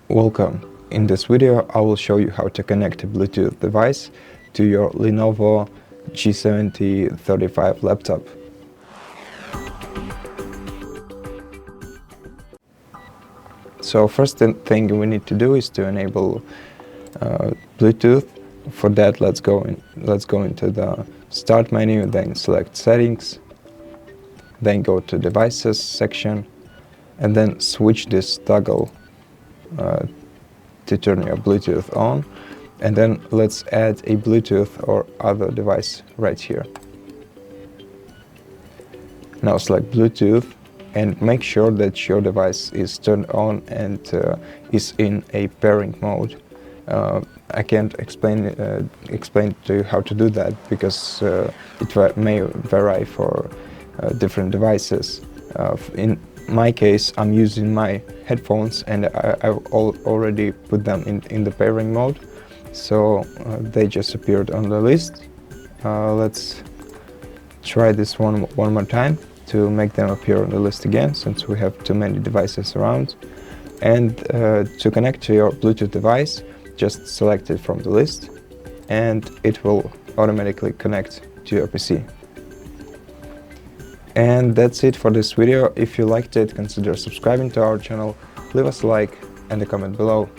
Welcome. In this video I will show you how to connect a Bluetooth device to your LENOVO G70-35 laptop. So first thing we need to do is to enable Bluetooth. For that, let's go into the Start menu, then select Settings, then go to Devices section, and then switch this toggle to turn your Bluetooth on, and then let's add a Bluetooth or other device right here. Now select Bluetooth and make sure that your device is turned on and is in a pairing mode. I can't explain to you how to do that because it may vary for different devices. In my case, I'm using my headphones and I've already put them in the pairing mode, so they just appeared on the list. Let's try this one more time to make them appear on the list again, since we have too many devices around. And to connect to your Bluetooth device, just select it from the list and it will automatically connect to your PC. And that's it for this video. If you liked it, consider subscribing to our channel, leave us a like and a comment below.